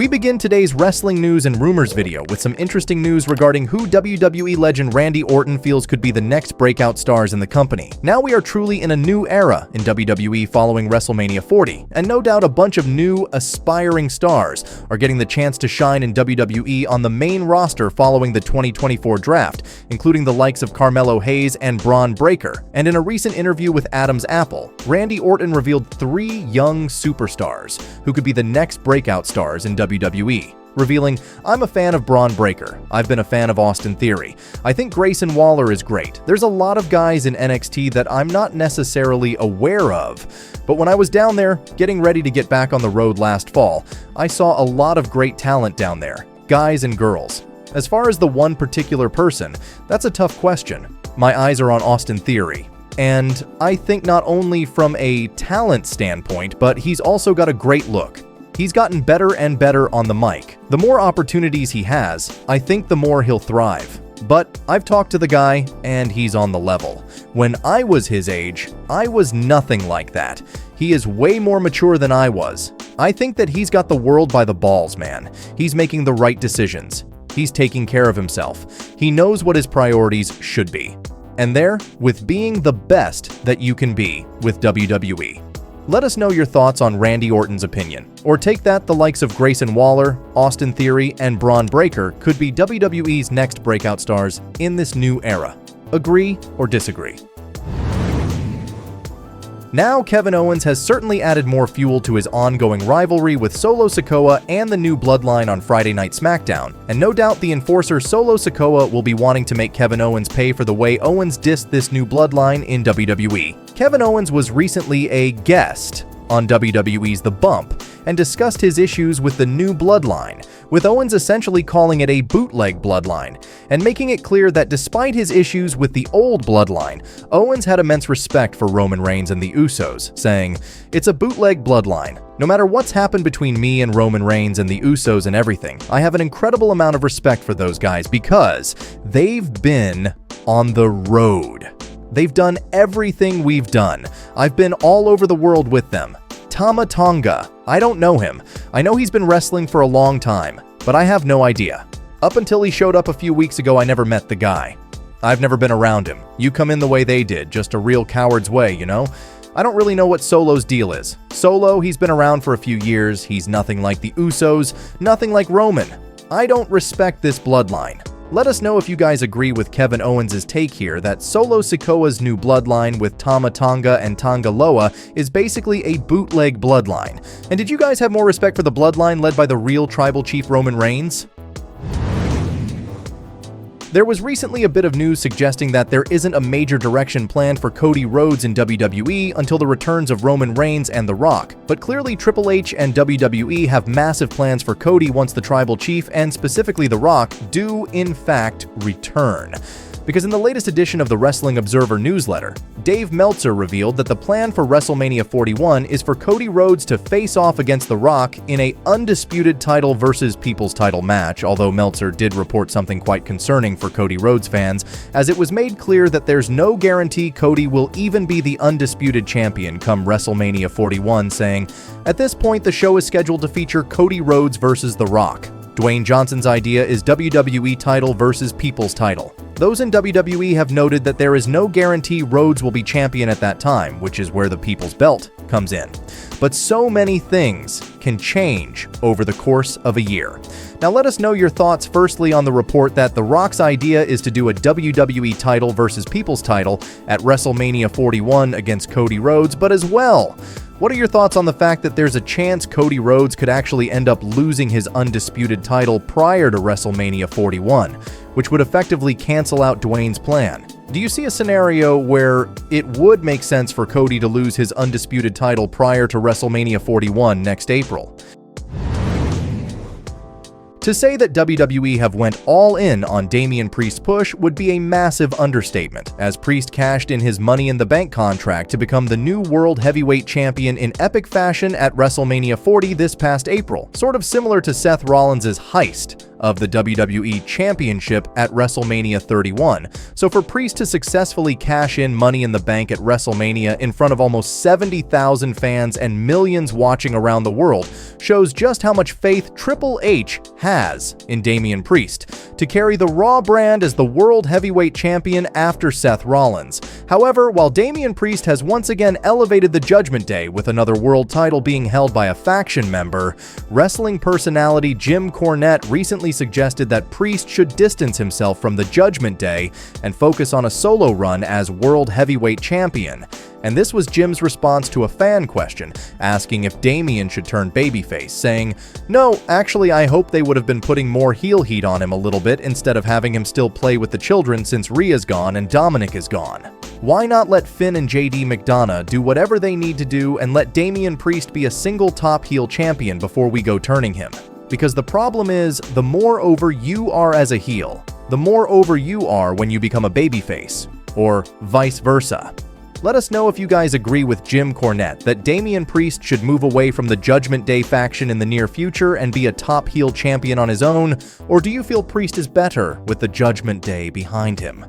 We begin today's wrestling news and rumors video with some interesting news regarding who WWE legend Randy Orton feels could be the next breakout stars in the company. Now we are truly in a new era in WWE following WrestleMania 40, and no doubt a bunch of new, aspiring stars are getting the chance to shine in WWE on the main roster following the 2024 draft, including the likes of Carmelo Hayes and Braun Breaker. And in a recent interview with Adam's Apple, Randy Orton revealed 3 young superstars who could be the next breakout stars in WWE. Revealing, "I'm a fan of Braun Breaker. I've been a fan of Austin Theory. I think Grayson Waller is great. There's a lot of guys in NXT that I'm not necessarily aware of. But when I was down there, getting ready to get back on the road last fall, I saw a lot of great talent down there, guys and girls. As far as the one particular person, that's a tough question. My eyes are on Austin Theory. And I think not only from a talent standpoint, but he's also got a great look. He's gotten better and better on the mic. The more opportunities he has, I think the more he'll thrive. But I've talked to the guy, and he's on the level. When I was his age, I was nothing like that. He is way more mature than I was. I think that he's got the world by the balls, man. He's making the right decisions. He's taking care of himself. He knows what his priorities should be. And there, with being the best that you can be with WWE. Let us know your thoughts on Randy Orton's opinion. Or take that the likes of Grayson Waller, Austin Theory, and Braun Breaker could be WWE's next breakout stars in this new era. Agree or disagree? Now, Kevin Owens has certainly added more fuel to his ongoing rivalry with Solo Sikoa and the new Bloodline on Friday Night SmackDown, and no doubt the enforcer Solo Sikoa will be wanting to make Kevin Owens pay for the way Owens dissed this new Bloodline in WWE. Kevin Owens was recently a guest on WWE's The Bump and discussed his issues with the new Bloodline, with Owens essentially calling it a bootleg bloodline, and making it clear that despite his issues with the old bloodline, Owens had immense respect for Roman Reigns and the Usos, saying, "It's a bootleg bloodline. No matter what's happened between me and Roman Reigns and the Usos and everything, I have an incredible amount of respect for those guys because they've been on the road. They've done everything we've done. I've been all over the world with them. Tama Tonga, I don't know him. I know he's been wrestling for a long time, but I have no idea. Up until he showed up a few weeks ago, I never met the guy. I've never been around him. You come in the way they did, just a real coward's way, you know? I don't really know what Solo's deal is. Solo, he's been around for a few years. He's nothing like the Usos, nothing like Roman. I don't respect this bloodline." Let us know if you guys agree with Kevin Owens' take here that Solo Sikoa's new bloodline with Tama Tonga and Tonga Loa is basically a bootleg bloodline. And did you guys have more respect for the bloodline led by the real tribal chief Roman Reigns? There was recently a bit of news suggesting that there isn't a major direction planned for Cody Rhodes in WWE until the returns of Roman Reigns and The Rock, but clearly Triple H and WWE have massive plans for Cody once the Tribal Chief and specifically The Rock do in fact return. Because in the latest edition of the Wrestling Observer newsletter, Dave Meltzer revealed that the plan for WrestleMania 41 is for Cody Rhodes to face off against The Rock in a Undisputed title versus People's title match, although Meltzer did report something quite concerning for Cody Rhodes fans, as it was made clear that there's no guarantee Cody will even be the Undisputed champion come WrestleMania 41, saying, "At this point, the show is scheduled to feature Cody Rhodes versus The Rock. Dwayne Johnson's idea is WWE title versus People's title. Those in WWE have noted that there is no guarantee Rhodes will be champion at that time, which is where the People's Belt comes in. But so many things can change over the course of a year." Now let us know your thoughts firstly on the report that The Rock's idea is to do a WWE title versus People's title at WrestleMania 41 against Cody Rhodes, but as well, what are your thoughts on the fact that there's a chance Cody Rhodes could actually end up losing his Undisputed title prior to WrestleMania 41, which would effectively cancel out Dwayne's plan? Do you see a scenario where it would make sense for Cody to lose his Undisputed title prior to WrestleMania 41 next April? To say that WWE have went all in on Damian Priest's push would be a massive understatement, as Priest cashed in his Money in the Bank contract to become the new World Heavyweight Champion in epic fashion at WrestleMania 40 this past April, sort of similar to Seth Rollins' heist of the WWE Championship at WrestleMania 31. So for Priest to successfully cash in Money in the Bank at WrestleMania in front of almost 70,000 fans and millions watching around the world shows just how much faith Triple H has in Damian Priest to carry the Raw brand as the World Heavyweight Champion after Seth Rollins. However, while Damian Priest has once again elevated the Judgment Day with another world title being held by a faction member, wrestling personality Jim Cornette recently suggested that Priest should distance himself from the Judgment Day and focus on a solo run as World Heavyweight Champion. And this was Jim's response to a fan question, asking if Damian should turn babyface, saying, "No, actually I hope they would have been putting more heel heat on him a little bit instead of having him still play with the children since Rhea's gone and Dominic is gone. Why not let Finn and JD McDonough do whatever they need to do and let Damian Priest be a single top heel champion before we go turning him? Because the problem is, the more over you are as a heel, the more over you are when you become a babyface, or vice versa." Let us know if you guys agree with Jim Cornette that Damian Priest should move away from the Judgment Day faction in the near future and be a top heel champion on his own, or do you feel Priest is better with the Judgment Day behind him?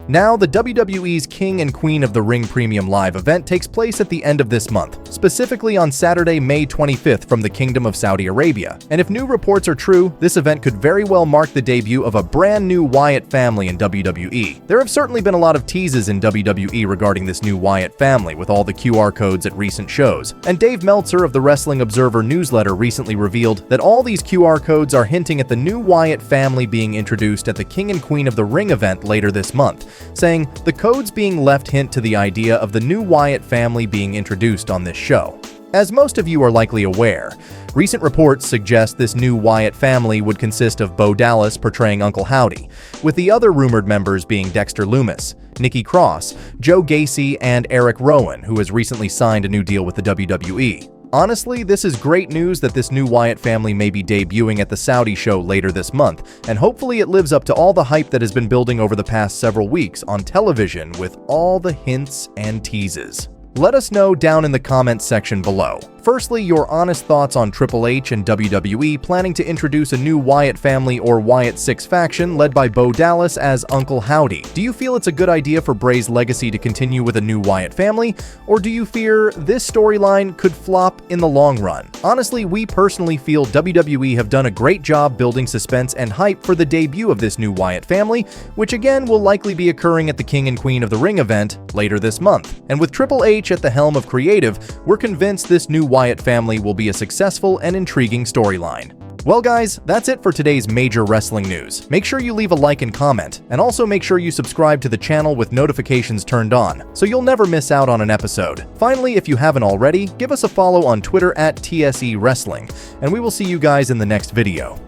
Now, the WWE's King and Queen of the Ring Premium Live event takes place at the end of this month, specifically on Saturday, May 25th from the Kingdom of Saudi Arabia. And if new reports are true, this event could very well mark the debut of a brand new Wyatt family in WWE. There have certainly been a lot of teases in WWE regarding this new Wyatt family with all the QR codes at recent shows. And Dave Meltzer of the Wrestling Observer newsletter recently revealed that all these QR codes are hinting at the new Wyatt family being introduced at the King and Queen of the Ring event later this month, saying the codes being left hint to the idea of the new Wyatt family being introduced on this show. As most of you are likely aware, recent reports suggest this new Wyatt family would consist of Bo Dallas portraying Uncle Howdy, with the other rumored members being Dexter Lumis, Nikki Cross, Joe Gacy, and Eric Rowan, who has recently signed a new deal with the WWE. Honestly, this is great news that this new Wyatt family may be debuting at the Saudi show later this month, and hopefully it lives up to all the hype that has been building over the past several weeks on television with all the hints and teases. Let us know down in the comments section below. Firstly, your honest thoughts on Triple H and WWE planning to introduce a new Wyatt family or Wyatt 6 faction led by Bo Dallas as Uncle Howdy. Do you feel it's a good idea for Bray's legacy to continue with a new Wyatt family, or do you fear this storyline could flop in the long run? Honestly, we personally feel WWE have done a great job building suspense and hype for the debut of this new Wyatt family, which again will likely be occurring at the King and Queen of the Ring event later this month. And with Triple H at the helm of creative, we're convinced this new Wyatt family will be a successful and intriguing storyline. Well guys, that's it for today's major wrestling news. Make sure you leave a like and comment, and also make sure you subscribe to the channel with notifications turned on, so you'll never miss out on an episode. Finally, if you haven't already, give us a follow on Twitter at TSE Wrestling, and we will see you guys in the next video.